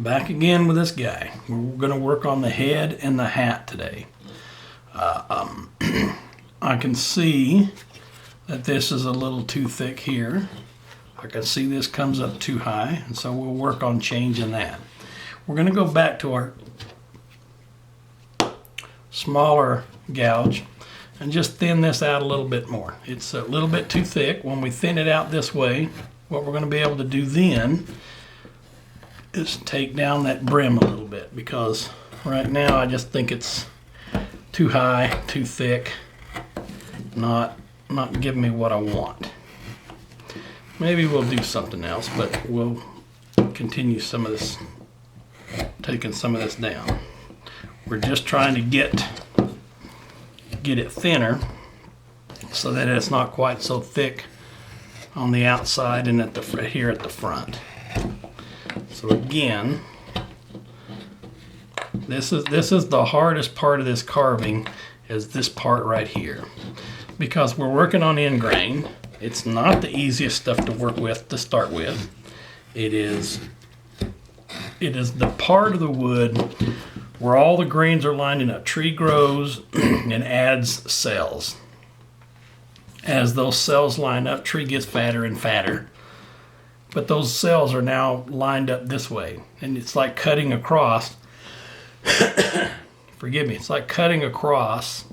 Back again with this guy. We're going to work on the head and the hat today. I can see that this is a little too thick here. I can see this comes up too high, and so we'll work on changing that. We're going to go back to our smaller gouge and just thin this out a little bit more. It's a little bit too thick. When we thin it out this way, what we're going to be able to do then is take down that brim a little bit, because right now I just think it's too high, too thick, not giving me what I want. Maybe we'll do something else, but we'll continue some of this, taking some of this down. We're just trying to get it thinner so that it's not quite so thick on the outside and here at the front. So again, this is the hardest part of this carving, is this part right here, because we're working on end grain. It's not the easiest stuff to work with to start with. It is the part of the wood where all the grains are lining up. Tree grows and adds cells. As those cells line up, tree gets fatter and fatter. But those cells are now lined up this way. And it's like cutting across, forgive me, it's like cutting across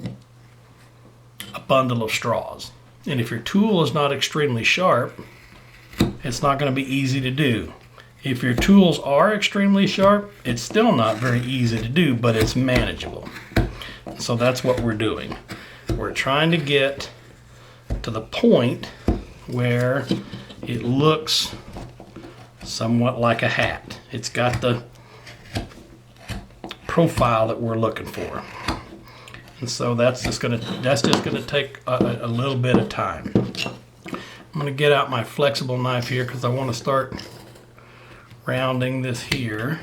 a bundle of straws. And if your tool is not extremely sharp, it's not going to be easy to do. If your tools are extremely sharp, it's still not very easy to do, but it's manageable. So that's what we're doing. We're trying to get to the point where it looks somewhat like a hat. It's got the profile that we're looking for. And so that's just gonna take a little bit of time. I'm gonna get out my flexible knife here because I want to start rounding this here.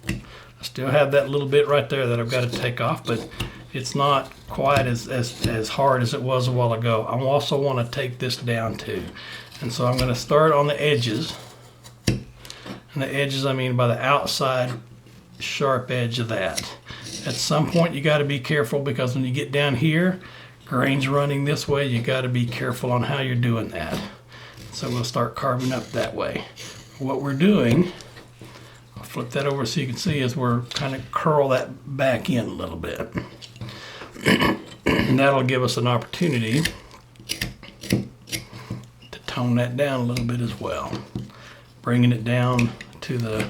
I still have that little bit right there that I've got to take off, but it's not quite as hard as it was a while ago. I also want to take this down too. And so I'm going to start on the edges. And the edges, I mean by the outside sharp edge of that. At some point you got to be careful, because when you get down here, grain's running this way, you got to be careful on how you're doing that. So we'll start carving up that way. What we're doing, I'll flip that over so you can see, is we're kind of curl that back in a little bit. And that'll give us an opportunity to tone that down a little bit as well. Bringing it down to the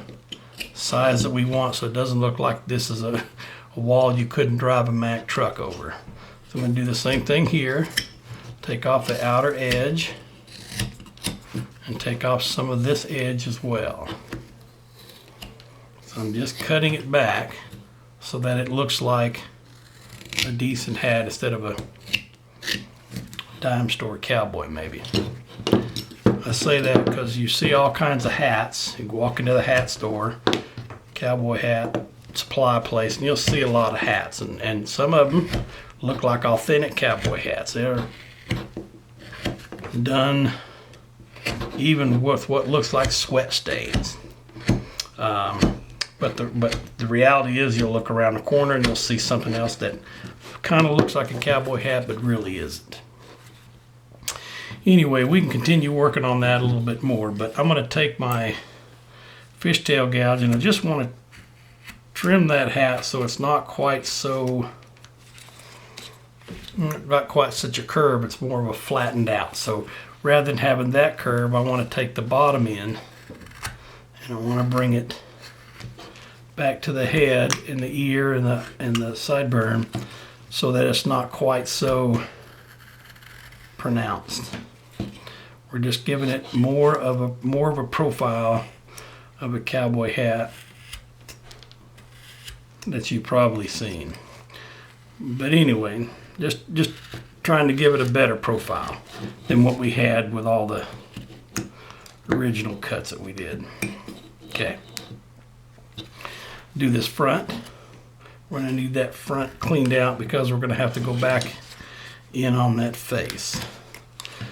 size that we want, so it doesn't look like this is a wall you couldn't drive a Mack truck over. So I'm going to do the same thing here. Take off the outer edge and take off some of this edge as well. So I'm just cutting it back so that it looks like a decent hat instead of a dime store cowboy maybe. I say that because you see all kinds of hats. You walk into the hat store, cowboy hat supply place, and you'll see a lot of hats, and some of them look like authentic cowboy hats. They're done even with what looks like sweat stains. But the reality is, you'll look around the corner and you'll see something else that kind of looks like a cowboy hat but really isn't. Anyway, we can continue working on that a little bit more, but I'm going to take my fishtail gouge and I just want to trim that hat so it's not quite so, not quite such a curve, it's more of a flattened out. So rather than having that curve, I want to take the bottom in and I want to bring it back to the head and the ear and the sideburn so that it's not quite so pronounced. We're just giving it more of a profile of a cowboy hat that you've probably seen. But anyway, just trying to give it a better profile than what we had with all the original cuts that we did. Okay. Do this front. We're going to need that front cleaned out because we're going to have to go back in on that face.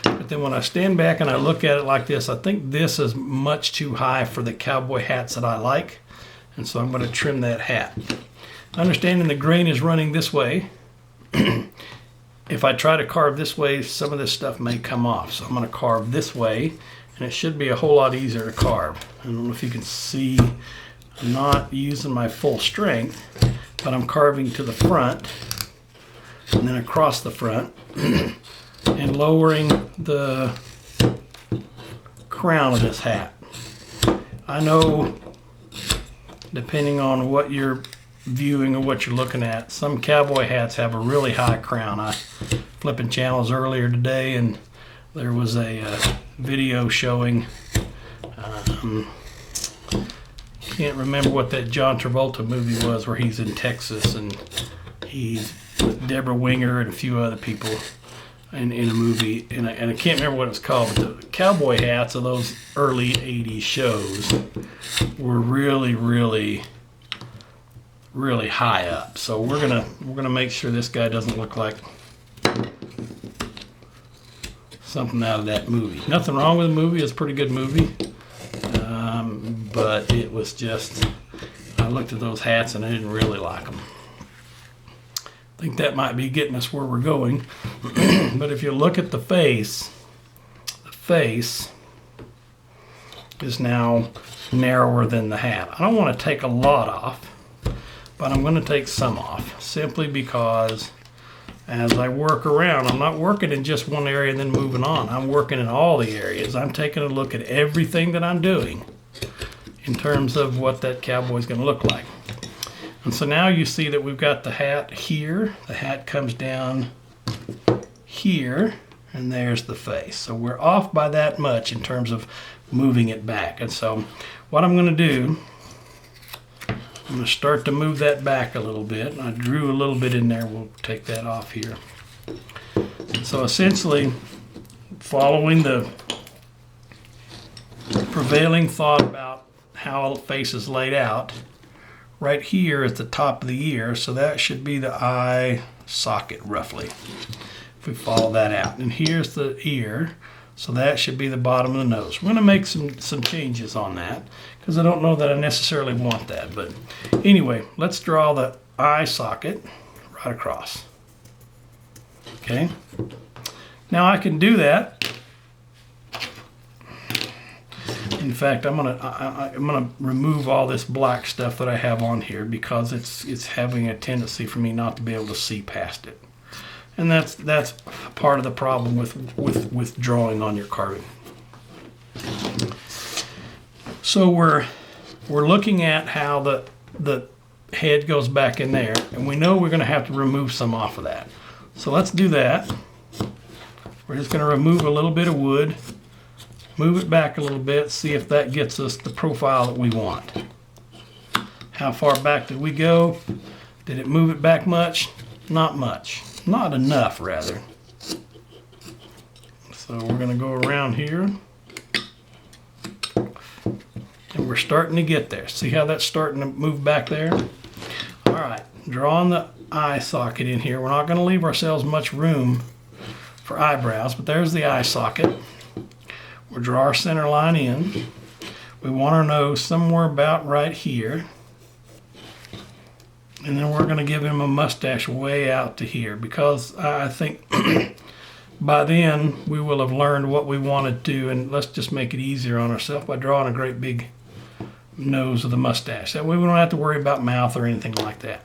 But then when I stand back and I look at it like this, I think this is much too high for the cowboy hats that I like. And so I'm going to trim that hat. Understanding the grain is running this way, if I try to carve this way, some of this stuff may come off. So I'm going to carve this way, and it should be a whole lot easier to carve. I don't know if you can see, I'm not using my full strength, but I'm carving to the front and then across the front and lowering the crown of this hat. I know, depending on what you're viewing or what you're looking at, some cowboy hats have a really high crown. I flipping channels earlier today, and there was a video showing, can't remember what that John Travolta movie was, where he's in Texas and he's with Deborah Winger and a few other people in a movie, and I can't remember what it's called, but the cowboy hats of those early 80s shows were really high up. So we're gonna make sure this guy doesn't look like something out of that movie. Nothing wrong with the movie, it's a pretty good movie, but it was just, I looked at those hats and I didn't really like them. I think that might be getting us where we're going. But if you look at the face is now narrower than the hat. I don't want to take a lot off, but I'm going to take some off, simply because as I work around, I'm not working in just one area and then moving on. I'm working in all the areas. I'm taking a look at everything that I'm doing in terms of what that cowboy is going to look like. And so now you see that we've got the hat here. The hat comes down here, and there's the face. So we're off by that much in terms of moving it back. And so what I'm going to do, I'm going to start to move that back a little bit. I drew a little bit in there. We'll take that off here. So essentially, following the prevailing thought about how the face is laid out, right here is the top of the ear, so that should be the eye socket roughly, if we follow that out. And here's the ear, so that should be the bottom of the nose. We're going to make some changes on that, because I don't know that I necessarily want that. But anyway, let's draw the eye socket right across. Okay. Now I can do that. In fact, I'm gonna remove all this black stuff that I have on here, because it's having a tendency for me not to be able to see past it, and that's part of the problem with drawing on your carving. So we're looking at how the head goes back in there, and we know we're going to have to remove some off of that. So let's do that. We're just going to remove a little bit of wood. Move it back a little bit, see if that gets us the profile that we want. How far back did we go? Did it move it back much? Not much. Not enough, rather. So we're going to go around here. And we're starting to get there. See how that's starting to move back there? All right, drawing the eye socket in here. We're not going to leave ourselves much room for eyebrows, but there's the eye socket. We'll draw our center line in. We want our nose somewhere about right here. And then we're going to give him a mustache way out to here, because I think by then we will have learned what we want to do, and let's just make it easier on ourselves by drawing a great big nose with a mustache. That way we don't have to worry about mouth or anything like that.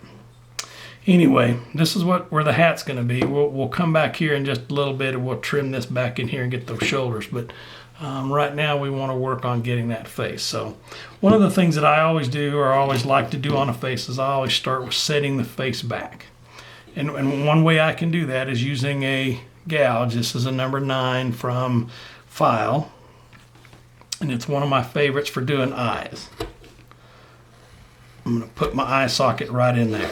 Anyway, this is where the hat's going to be. We'll come back here in just a little bit, and we'll trim this back in here and get those shoulders. But right now we want to work on getting that face. So one of the things that I always do, or always like to do on a face, is I always start with setting the face back. And one way I can do that is using a gouge. This is a number 9 from File, and it's one of my favorites for doing eyes. I'm going to put my eye socket right in there.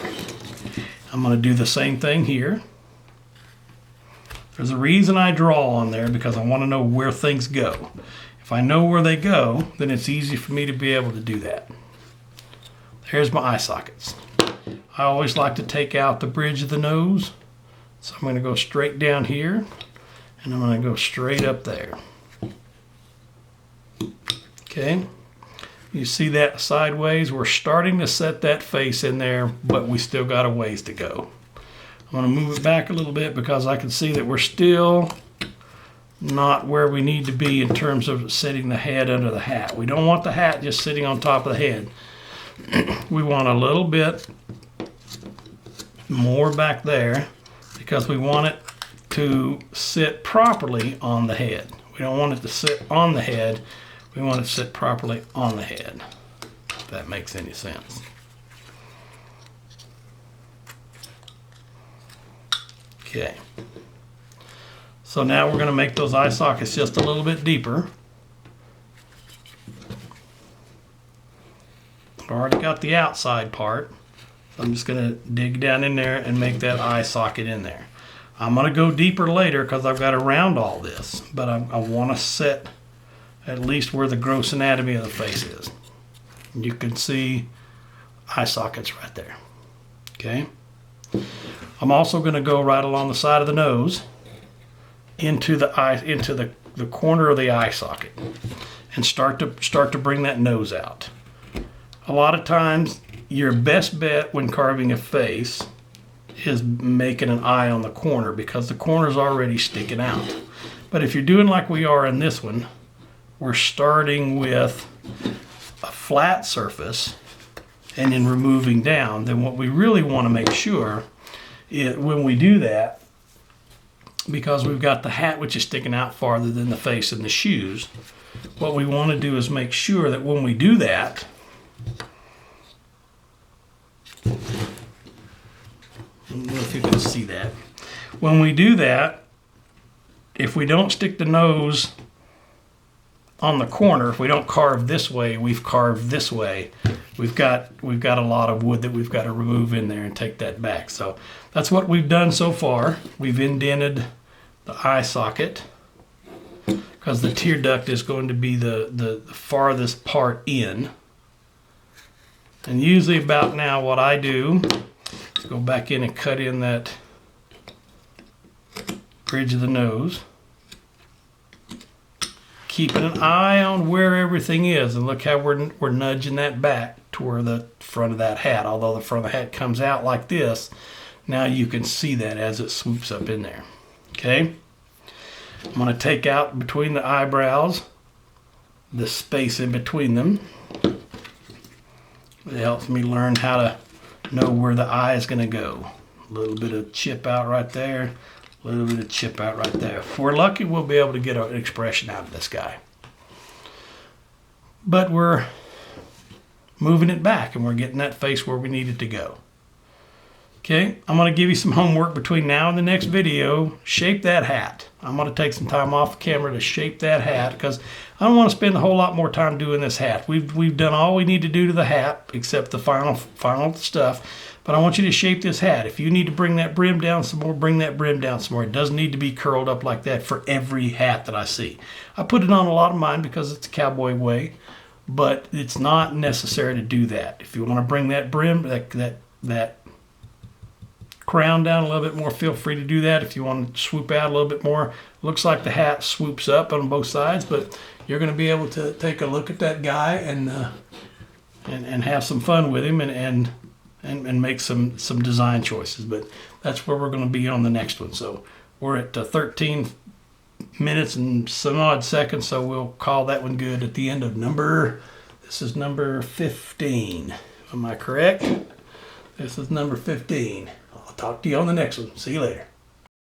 I'm going to do the same thing here. There's a reason I draw on there, because I want to know where things go. If I know where they go, then it's easy for me to be able to do that. There's my eye sockets. I always like to take out the bridge of the nose. So I'm going to go straight down here, and I'm going to go straight up there. Okay. You see that sideways? We're starting to set that face in there, but we still got a ways to go. I'm going to move it back a little bit because I can see that we're still not where we need to be in terms of setting the head under the hat. We don't want the hat just sitting on top of the head. We want a little bit more back there because we want it to sit properly on the head. We don't want it to sit on the head. We want it to sit properly on the head, if that makes any sense. Okay. So now we're going to make those eye sockets just a little bit deeper. I've already got the outside part. So I'm just going to dig down in there and make that eye socket in there. I'm going to go deeper later because I've got to round all this. But I want to set at least where the gross anatomy of the face is. You can see eye sockets right there. Okay. I'm also going to go right along the side of the nose into the corner of the eye socket and start to bring that nose out. A lot of times your best bet when carving a face is making an eye on the corner because the corner is already sticking out. But if you're doing like we are in this one, we're starting with a flat surface and then removing down, then what we really want to make sure is when we do that, because we've got the hat which is sticking out farther than the face and the shoes, what we want to do is make sure that when we do that, I don't know if you can see that. When we do that, if we don't stick the nose on the corner, if we don't carve this way, we've carved this way, we've got a lot of wood that we've got to remove in there and take that back. So that's what we've done so far. We've indented the eye socket because the tear duct is going to be the farthest part in. And usually about now what I do is go back in and cut in that bridge of the nose, keeping an eye on where everything is, and look how we're nudging that back to where the front of that hat, although the front of the hat comes out like this, now you can see that as it swoops up in there. Okay, I'm going to take out between the eyebrows the space in between them. It helps me learn how to know where the eye is going to go. A little bit of chip out right there, a little bit of chip out right there. If we're lucky, we'll be able to get an expression out of this guy. But we're moving it back and we're getting that face where we need it to go. Okay, I'm going to give you some homework between now and the next video. Shape that hat. I'm going to take some time off camera to shape that hat because I don't want to spend a whole lot more time doing this hat. We've done all we need to do to the hat except the final stuff. But I want you to shape this hat. If you need to bring that brim down some more, bring that brim down some more. It doesn't need to be curled up like that for every hat that I see. I put it on a lot of mine because it's a cowboy way, but it's not necessary to do that. If you want to bring that brim, that crown down a little bit more, feel free to do that. If you want to swoop out a little bit more, looks like the hat swoops up on both sides, but you're going to be able to take a look at that guy and have some fun with him and make some design choices. But that's where we're going to be on the next one. So we're at 13 minutes and some odd seconds, so we'll call that one good at the end of this is number 15. Am I correct? This is number 15. I'll talk to you on the next one. See you later.